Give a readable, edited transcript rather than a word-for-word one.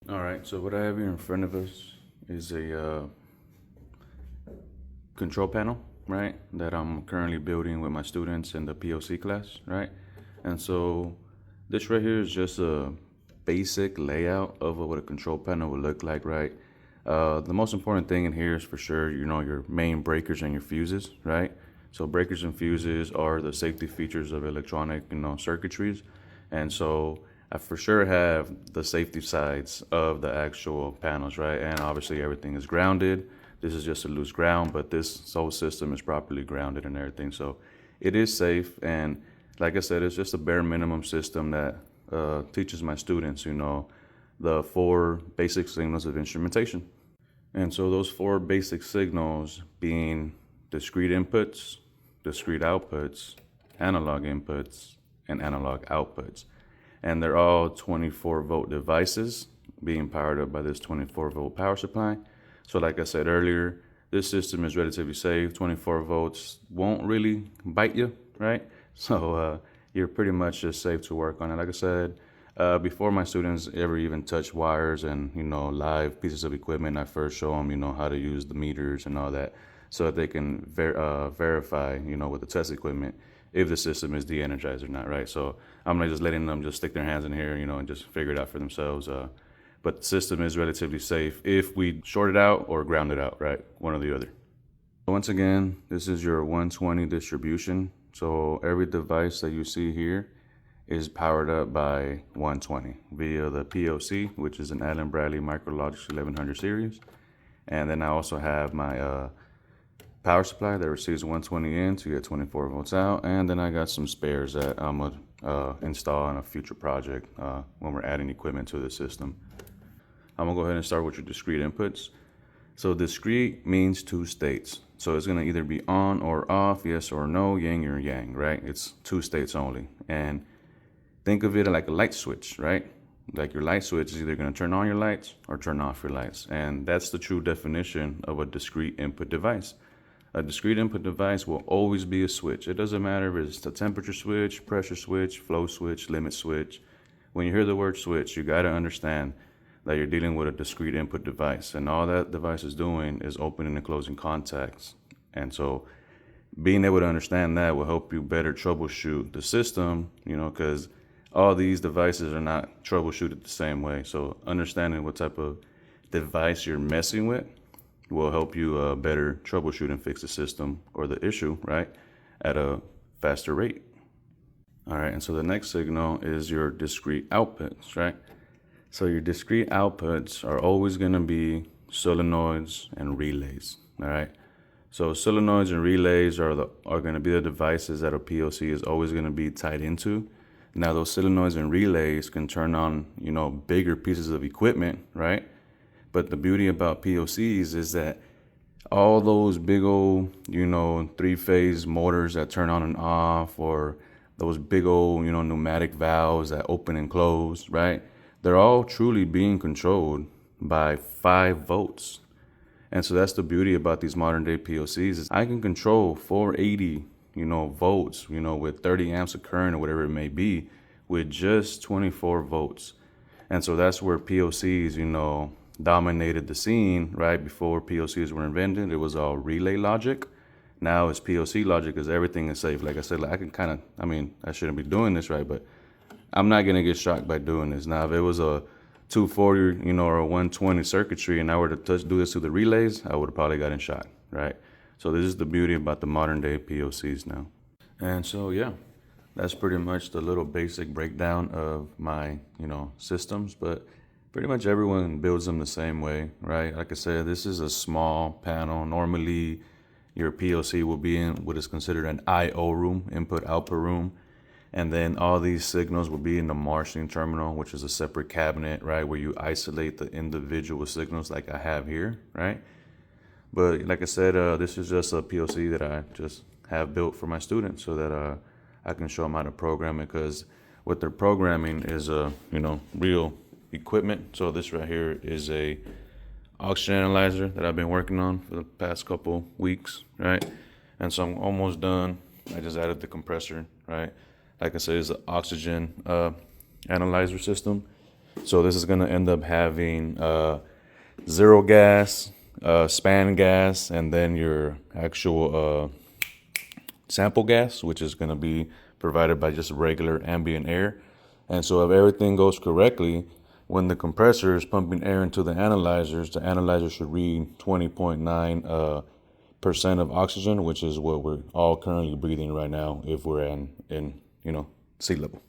All right, so what I have here in front of us is a control panel, right, that I'm currently building with my students in the POC class, right? And so this right here is just a basic layout of what a control panel would look like, right? The most important thing in here is for sure, your main breakers and your fuses, right? So breakers and fuses are the safety features of electronic, circuitries. And so I for sure have the safety sides of the actual panels, right? And obviously everything is grounded. This is just a loose ground, but this whole system is properly grounded and everything. So it is safe. And like I said, it's just a bare minimum system that teaches my students, the four basic signals of instrumentation. And so those four basic signals being discrete inputs, discrete outputs, analog inputs, and analog outputs. And they're all 24 volt devices being powered up by this 24 volt power supply. So like I said earlier, this system is relatively safe. 24 volts won't really bite you, right? So you're pretty much just safe to work on it. Like I said, before my students ever even touch wires and, live pieces of equipment, I first show them, how to use the meters and all that so that they can verify, with the test equipment if the system is de-energized or not, right? So I'm not just letting them just stick their hands in here, and just figure it out for themselves. But the system is relatively safe if we short it out or ground it out, right? One or the other. Once again, this is your 120 distribution. So every device that you see here is powered up by 120 via the POC, which is an Allen Bradley Micrologix 1100 series. And then I also have my power supply that receives 120 in to get 24 volts out. And then I got some spares that I'm gonna install in a future project when we're adding equipment to the system. I'm gonna go ahead and start with your discrete inputs. So discrete means two states. So it's gonna either be on or off, yes or no, yin or yang, right? It's two states only. And think of it like a light switch, right? Like your light switch is either gonna turn on your lights or turn off your lights. And that's the true definition of a discrete input device. A discrete input device will always be a switch. It doesn't matter if it's a temperature switch, pressure switch, flow switch, limit switch. When you hear the word switch, you gotta understand that you're dealing with a discrete input device, and all that device is doing is opening and closing contacts. And so being able to understand that will help you better troubleshoot the system, because all these devices are not troubleshooted the same way. So understanding what type of device you're messing with will help you better troubleshoot and fix the system or the issue, right, at a faster rate. All right, and so the next signal is your discrete outputs, right? So your discrete outputs are always going to be solenoids and relays, all right? So solenoids and relays are going to be the devices that a PLC is always going to be tied into. Now those solenoids and relays can turn on, bigger pieces of equipment, right? But the beauty about PLCs is that all those big old, three-phase motors that turn on and off, or those big old, pneumatic valves that open and close, right? They're all truly being controlled by 5 volts. And so that's the beauty about these modern day PLCs is I can control 480, volts, with 30 amps of current or whatever it may be with just 24 volts. And so that's where PLCs, dominated the scene, right? Before PLCs were invented, it was all relay logic. Now it's PLC logic because everything is safe. Like I said, I can I shouldn't be doing this, right? But I'm not gonna get shocked by doing this. Now, if it was a 240, or a 120 circuitry, and I were to do this to the relays, I would have probably gotten shot, right? So this is the beauty about the modern day PLCs now. And so yeah, that's pretty much the little basic breakdown of my, systems. But pretty much everyone builds them the same way, right? Like I said, this is a small panel. Normally, your PLC will be in what is considered an I/O room, input-output room. And then all these signals will be in the marshalling terminal, which is a separate cabinet, right, where you isolate the individual signals like I have here, right? But like I said, this is just a PLC that I just have built for my students so that I can show them how to program it, because what they're programming is, real equipment. So this right here is a oxygen analyzer that I've been working on for the past couple weeks, right? And so I'm almost done. I just added the compressor, right? Like I said, it's an oxygen analyzer system. So this is going to end up having zero gas, span gas, and then your actual sample gas, which is going to be provided by just regular ambient air. And so if everything goes correctly, when the compressor is pumping air into the analyzer should read 20.9 percent of oxygen, which is what we're all currently breathing right now if we're in sea level.